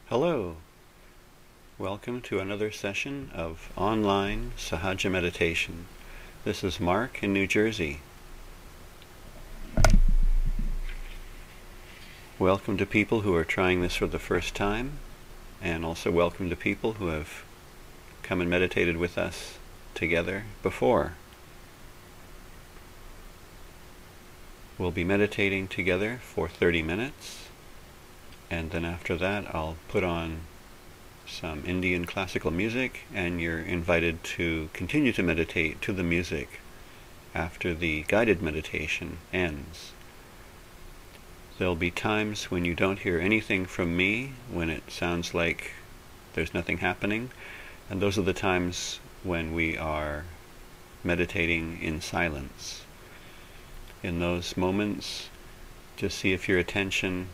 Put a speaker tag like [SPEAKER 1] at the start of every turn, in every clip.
[SPEAKER 1] Hello, welcome to another session of online Sahaja Meditation. This is Mark in New Jersey. Welcome to people who are trying this for the first time, and also welcome to people who have come and meditated with us together before. We'll be meditating together for 30 minutes. And then after that, I'll put on some Indian classical music, and you're invited to continue to meditate to the music after the guided meditation ends. There'll be times when you don't hear anything from me, when it sounds like there's nothing happening, and those are the times when we are meditating in silence. In those moments, just see if your attention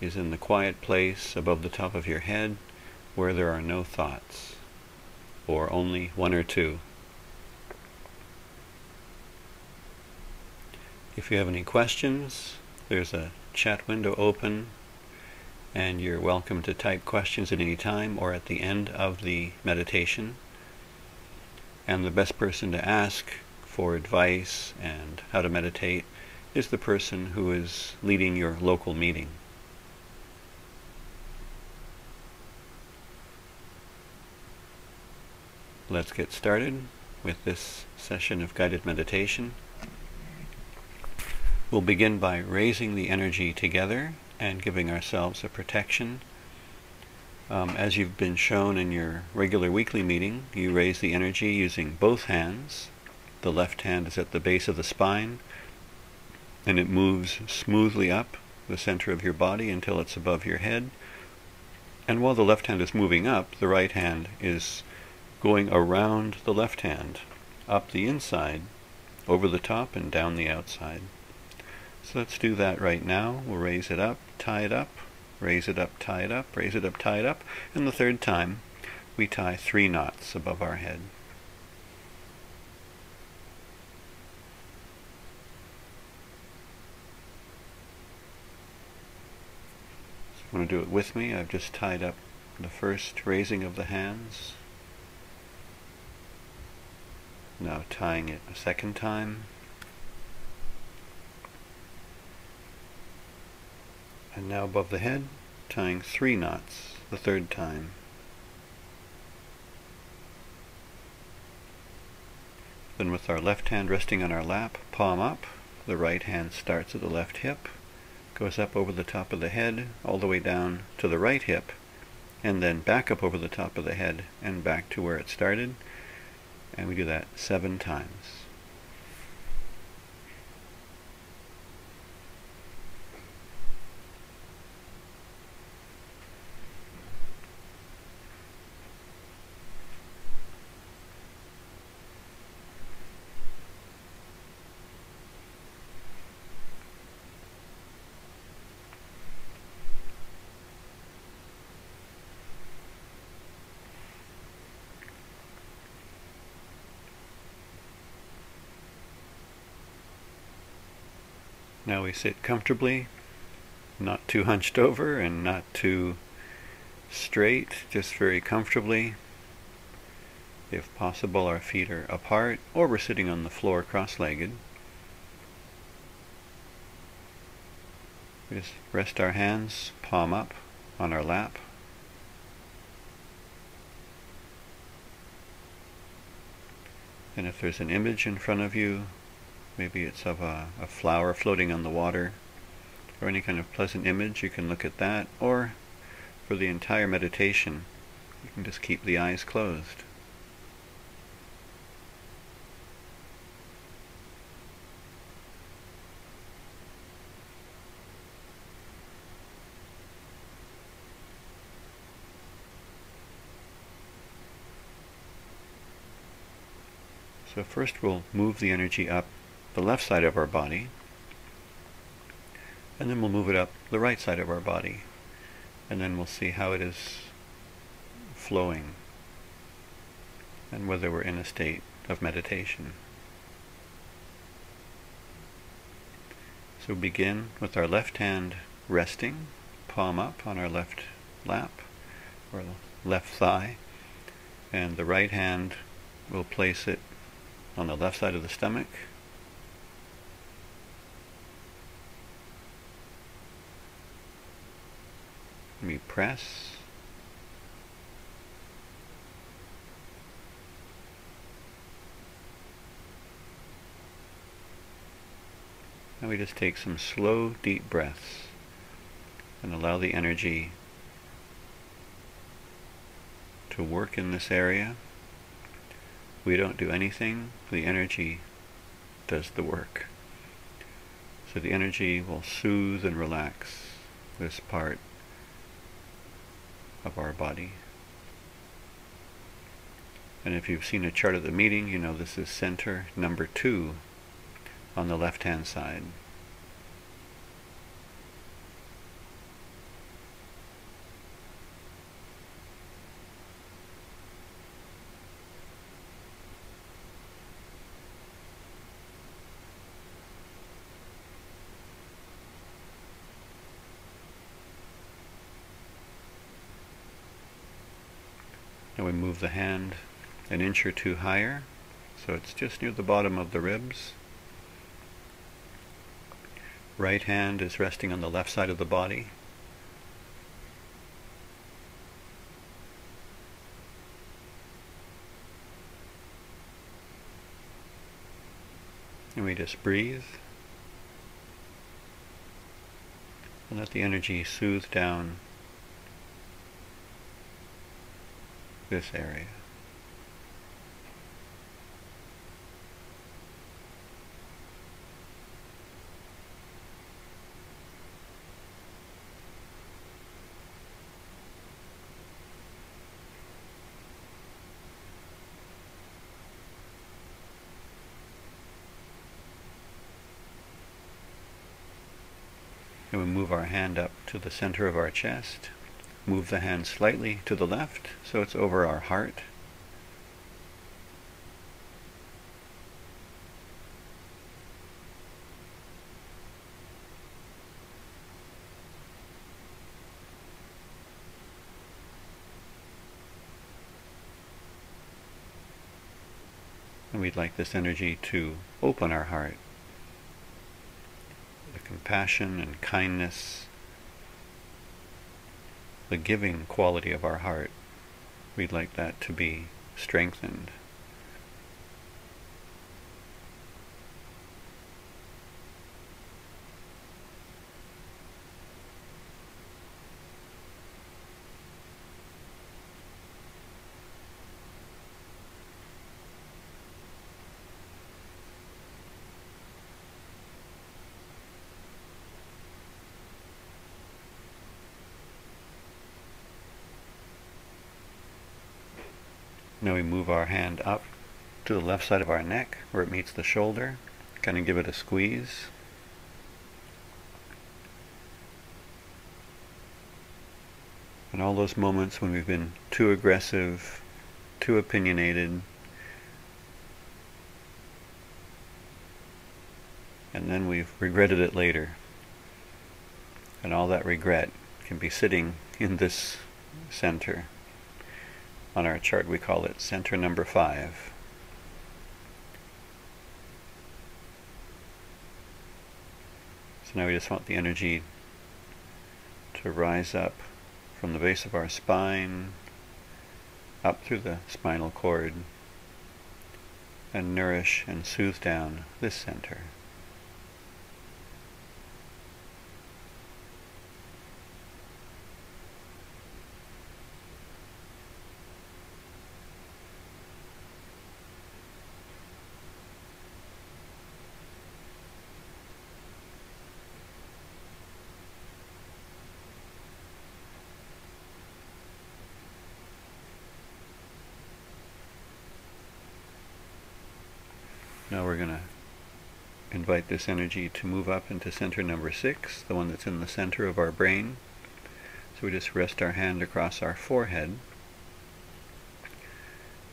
[SPEAKER 1] is in the quiet place above the top of your head where there are no thoughts, or only one or two. If you have any questions, there's a chat window open, and you're welcome to type questions at any time or at the end of the meditation. And the best person to ask for advice and how to meditate is the person who is leading your local meeting. Let's get started with this session of guided meditation. We'll begin by raising the energy together and giving ourselves a protection. As you've been shown in your regular weekly meeting, you raise the energy using both hands. The left hand is at the base of the spine, and it moves smoothly up the center of your body until it's above your head. And while the left hand is moving up, the right hand is going around the left hand, up the inside, over the top, and down the outside. So let's do that right now. We'll raise it up, tie it up, raise it up, tie it up, raise it up, tie it up, and the third time we tie 3 knots above our head. So if you want to do it with me, I've just tied up the first raising of the hands. Now tying it a second time, and now above the head, tying 3 knots the third time. Then with our left hand resting on our lap, palm up, the right hand starts at the left hip, goes up over the top of the head, all the way down to the right hip, and then back up over the top of the head and back to where it started. And we do that 7 times. Now we sit comfortably, not too hunched over and not too straight, just very comfortably. If possible, our feet are apart, or we're sitting on the floor cross-legged. We just rest our hands, palm up, on our lap. And if there's an image in front of you, maybe it's of a flower floating on the water, or any kind of pleasant image, you can look at that. Or for the entire meditation, you can just keep the eyes closed. So first we'll move the energy up the left side of our body, and then we'll move it up the right side of our body, and then we'll see how it is flowing and whether we're in a state of meditation. So begin with our left hand resting, palm up on our left lap or left thigh, and the right hand we'll place it on the left side of the stomach. We press. And we just take some slow, deep breaths and allow the energy to work in this area. We don't do anything, the energy does the work. So the energy will soothe and relax this part of our body. And if you've seen a chart of the meeting, you know this is center number 2 on the left-hand side. Now we move the hand an inch or 2 higher, so it's just near the bottom of the ribs. Right hand is resting on the left side of the body. And we just breathe and let the energy soothe down this area. And we move our hand up to the center of our chest. Move the hand slightly to the left so it's over our heart. And we'd like this energy to open our heart. The compassion and kindness, the giving quality of our heart, we'd like that to be strengthened. Now we move our hand up to the left side of our neck where it meets the shoulder. Kind of give it a squeeze. And all those moments when we've been too aggressive, too opinionated, and then we've regretted it later. And all that regret can be sitting in this center. On our chart we call it center number 5. So now we just want the energy to rise up from the base of our spine, up through the spinal cord, and nourish and soothe down this center. Now we're going to invite this energy to move up into center number 6, the one that's in the center of our brain. So we just rest our hand across our forehead.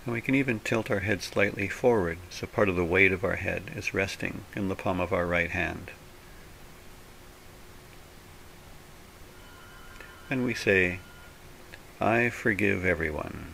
[SPEAKER 1] And we can even tilt our head slightly forward, so part of the weight of our head is resting in the palm of our right hand. And we say, I forgive everyone.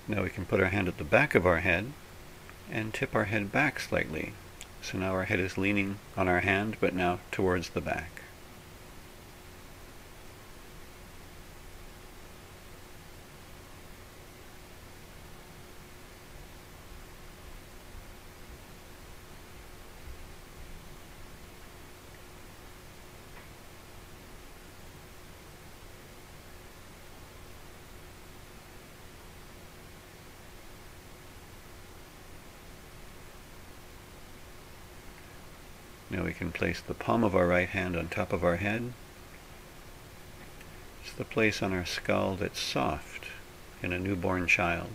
[SPEAKER 1] Now we can put our hand at the back of our head and tip our head back slightly. So now our head is leaning on our hand, but now towards the back. Now we can place the palm of our right hand on top of our head. It's the place on our skull that's soft in a newborn child.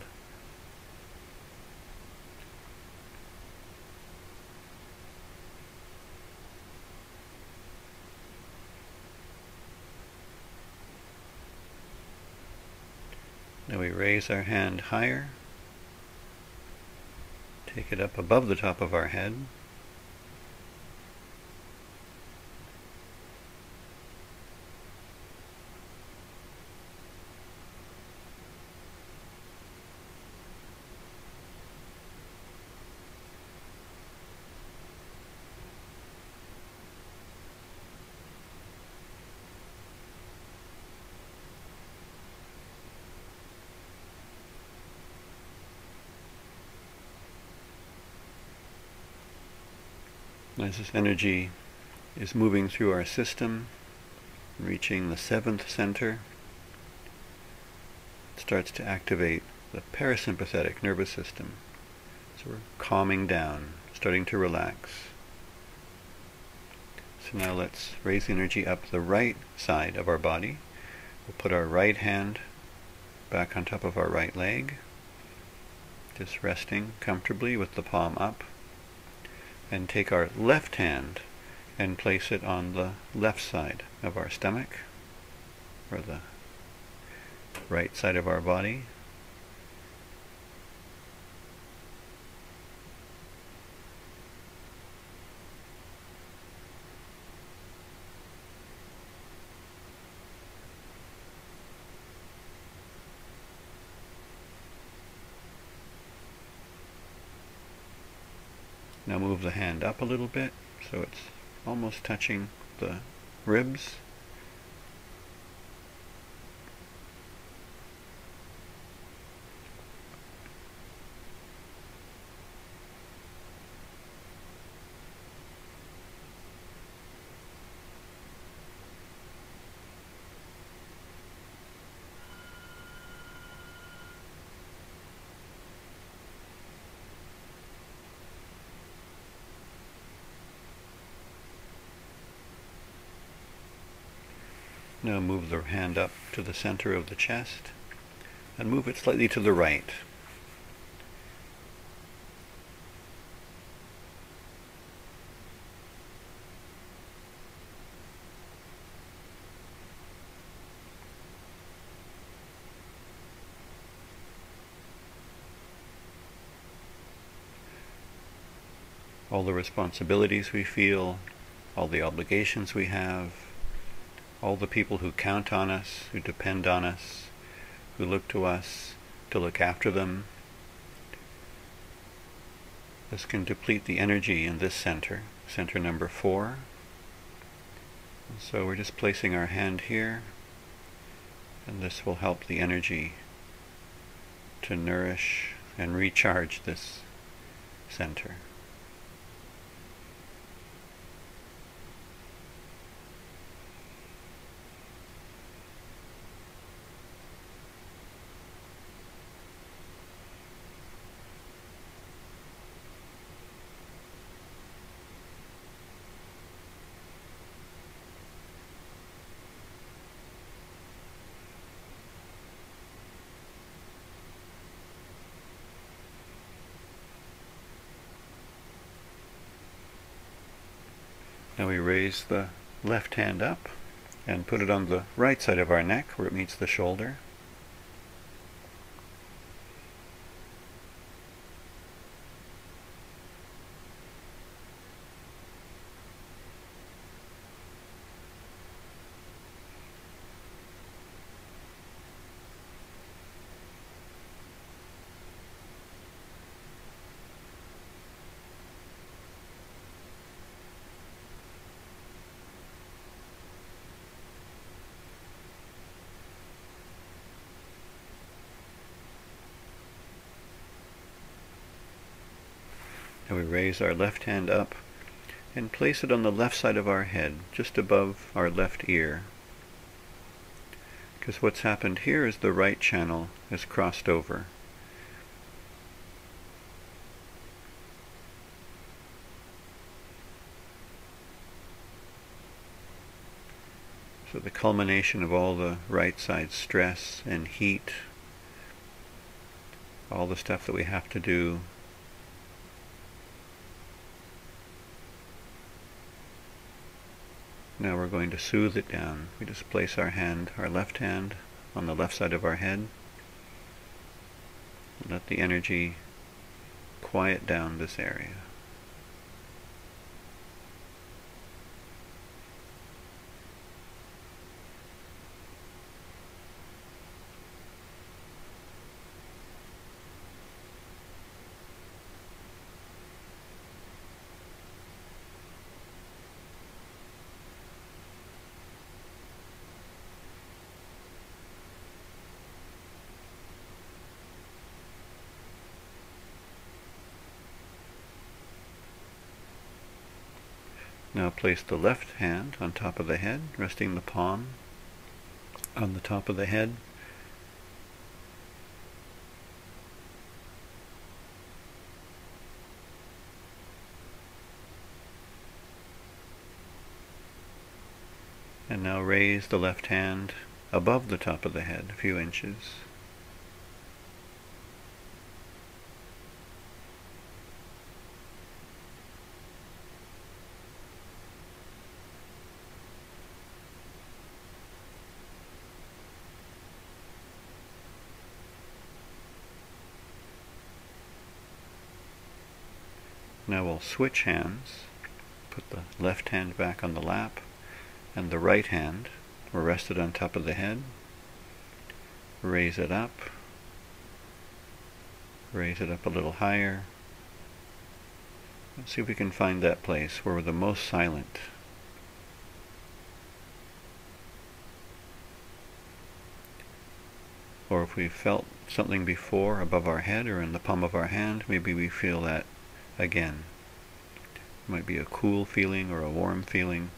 [SPEAKER 1] Now we raise our hand higher, take it up above the top of our head. As this energy is moving through our system, reaching the 7th center, it starts to activate the parasympathetic nervous system. So we're calming down, starting to relax. So now let's raise the energy up the right side of our body. We'll put our right hand back on top of our right leg, just resting comfortably with the palm up. And take our left hand and place it on the left side of our stomach, or the right side of our body. Now move the hand up a little bit so it's almost touching the ribs. Now move the hand up to the center of the chest and move it slightly to the right. All the responsibilities we feel, all the obligations we have, all the people who count on us, who depend on us, who look to us to look after them. This can deplete the energy in this center, center number 4. And so we're just placing our hand here, and this will help the energy to nourish and recharge this center. Now we raise the left hand up and put it on the right side of our neck where it meets the shoulder. And we raise our left hand up and place it on the left side of our head, just above our left ear. Because what's happened here is the right channel has crossed over. So the culmination of all the right side stress and heat, all the stuff that we have to do, now we're going to soothe it down. We just place our hand, our left hand, on the left side of our head. Let the energy quiet down this area. Now place the left hand on top of the head, resting the palm on the top of the head. And now raise the left hand above the top of the head, a few inches. Now we'll switch hands, put the left hand back on the lap, and the right hand will rest it on top of the head. Raise it up a little higher, and see if we can find that place where we're the most silent. Or if we felt something before above our head or in the palm of our hand, maybe we feel that again. It might be a cool feeling or a warm feeling.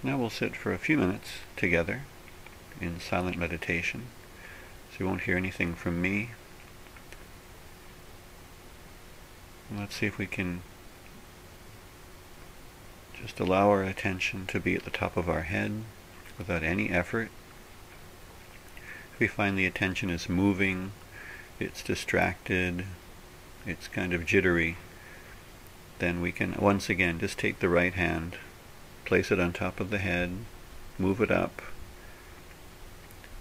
[SPEAKER 1] So now we'll sit for a few minutes together in silent meditation. So you won't hear anything from me. And let's see if we can just allow our attention to be at the top of our head without any effort. If we find the attention is moving, it's distracted, it's kind of jittery, then we can once again just take the right hand, place it on top of the head, move it up.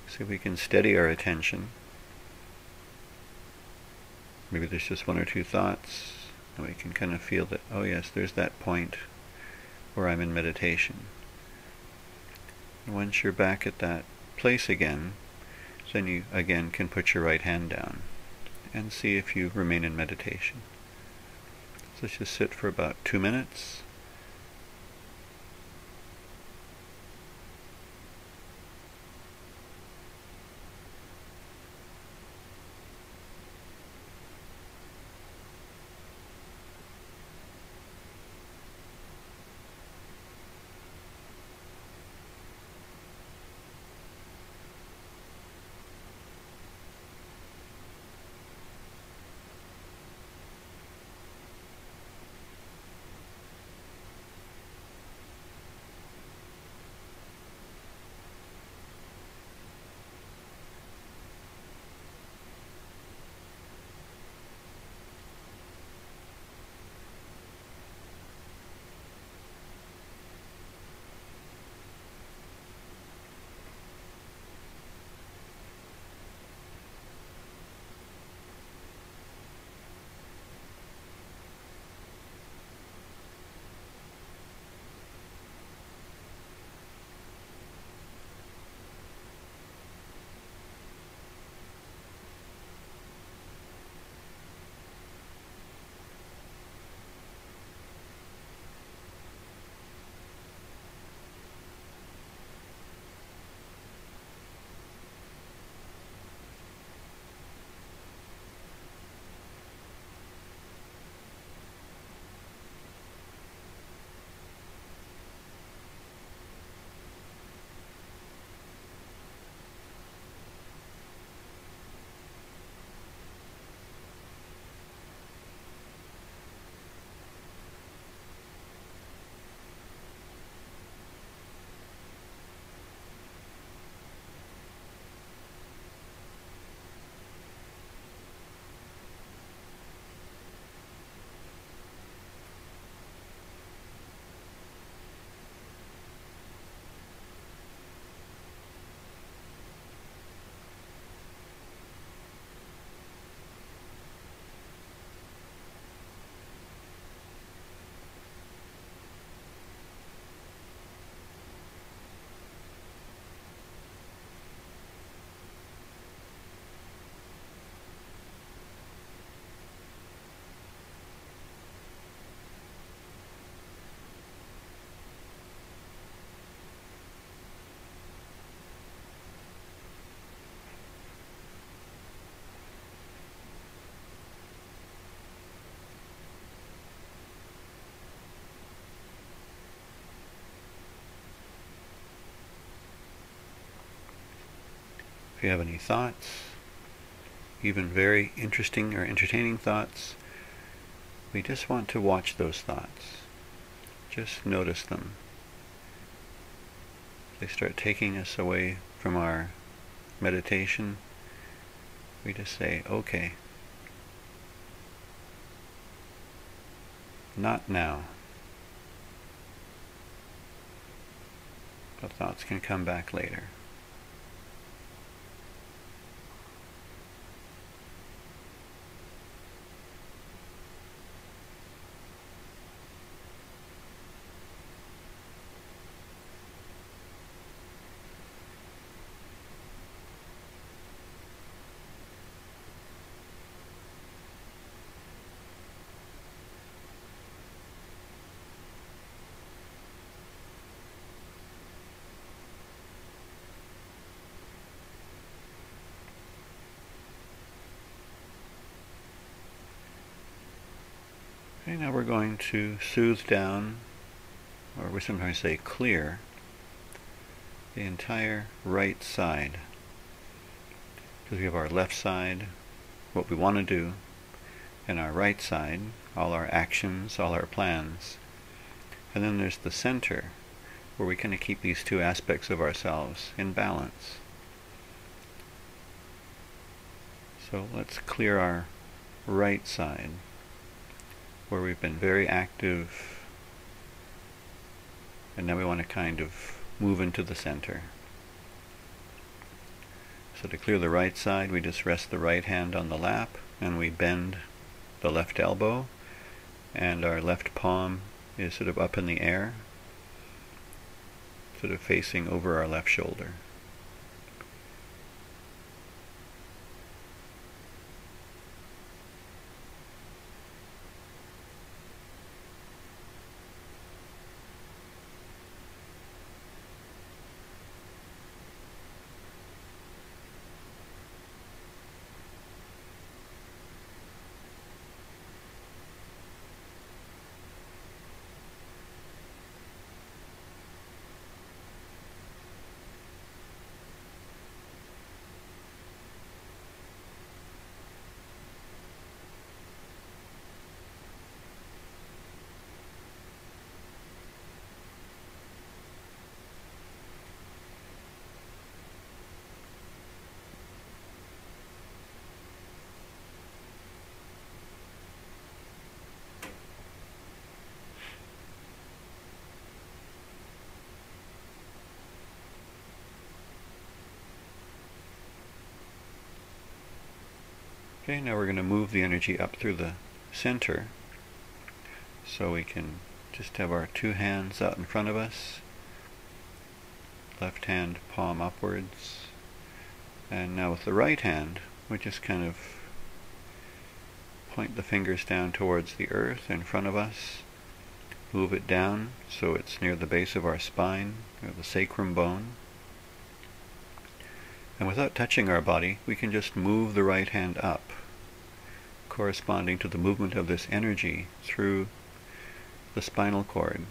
[SPEAKER 1] See if we can steady our attention. Maybe there's just one or two thoughts, and we can kind of feel that, oh yes, there's that point where I'm in meditation. And once you're back at that place again, then you again can put your right hand down and see if you remain in meditation. So let's just sit for about 2 minutes. If you have any thoughts, even very interesting or entertaining thoughts, we just want to watch those thoughts. Just notice them. If they start taking us away from our meditation, we just say, okay, not now. The thoughts can come back later. Okay, now we're going to soothe down, or we sometimes say clear, the entire right side. Because we have our left side, what we want to do, and our right side, all our actions, all our plans. And then there's the center, where we kind of keep these two aspects of ourselves in balance. So let's clear our right side, where we've been very active, and now we want to kind of move into the center. So to clear the right side, we just rest the right hand on the lap, and we bend the left elbow, and our left palm is sort of up in the air, sort of facing over our left shoulder. Okay, now we're going to move the energy up through the center, so we can just have our two hands out in front of us, left hand palm upwards, and now with the right hand we just kind of point the fingers down towards the earth in front of us, move it down so it's near the base of our spine, or the sacrum bone. And without touching our body, we can just move the right hand up, corresponding to the movement of this energy through the spinal cord.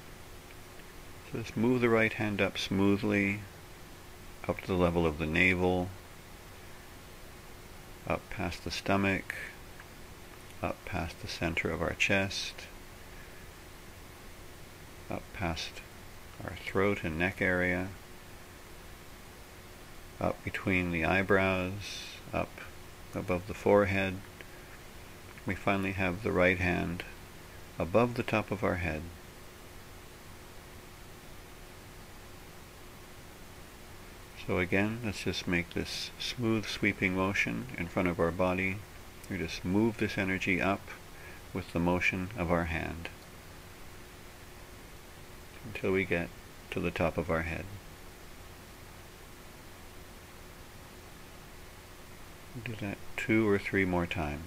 [SPEAKER 1] So just move the right hand up smoothly, up to the level of the navel, up past the stomach, up past the center of our chest, up past our throat and neck area, up between the eyebrows, up above the forehead. We finally have the right hand above the top of our head. So again, let's just make this smooth sweeping motion in front of our body. We just move this energy up with the motion of our hand until we get to the top of our head. Do that 2 or 3 more times.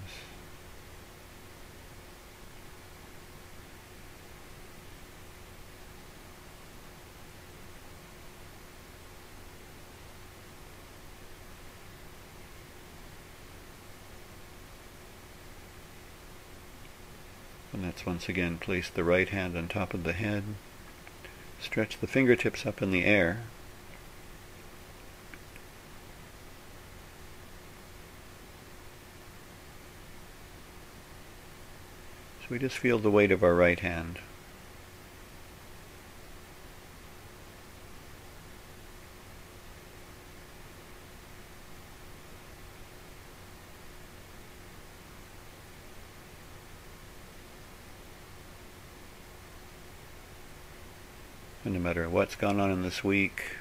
[SPEAKER 1] And let's once again place the right hand on top of the head, stretch the fingertips up in the air, so we just feel the weight of our right hand. And no matter what's gone on in this week,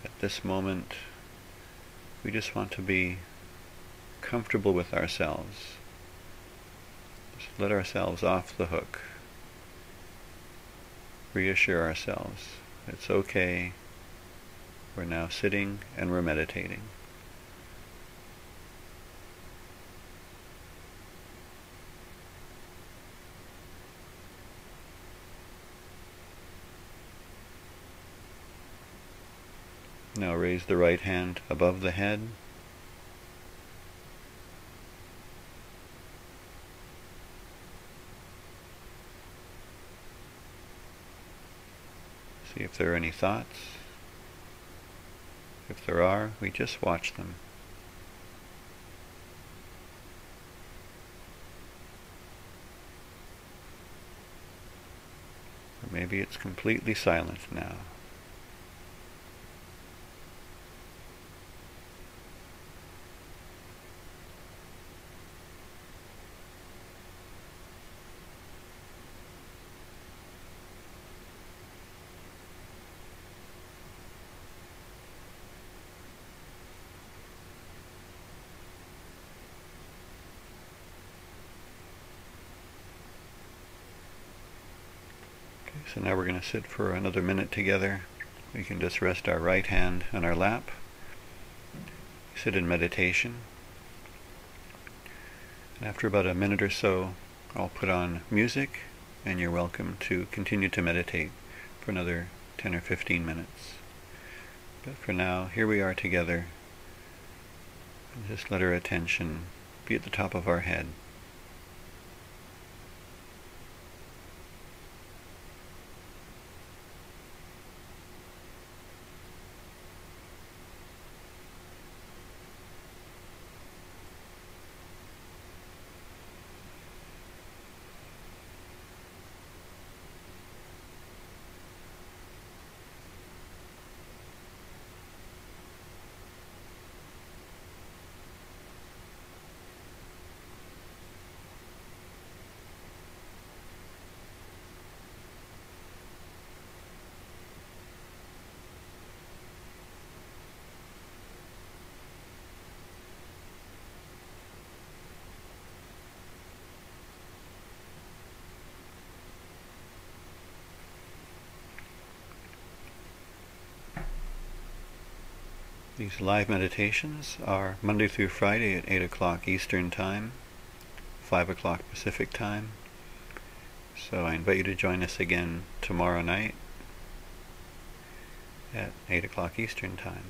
[SPEAKER 1] at this moment, we just want to be comfortable with ourselves. Just let ourselves off the hook. Reassure ourselves it's okay. We're now sitting and we're meditating. Now raise the right hand above the head. See if there are any thoughts. If there are, we just watch them. Or maybe it's completely silent now. So now we're going to sit for another minute together. We can just rest our right hand on our lap, sit in meditation, and after about a minute or so I'll put on music and you're welcome to continue to meditate for another 10 or 15 minutes. But for now, here we are together, and just let our attention be at the top of our head. These live meditations are Monday through Friday at 8 o'clock Eastern Time, 5 o'clock Pacific Time. So I invite you to join us again tomorrow night at 8 o'clock Eastern Time.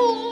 [SPEAKER 2] Om.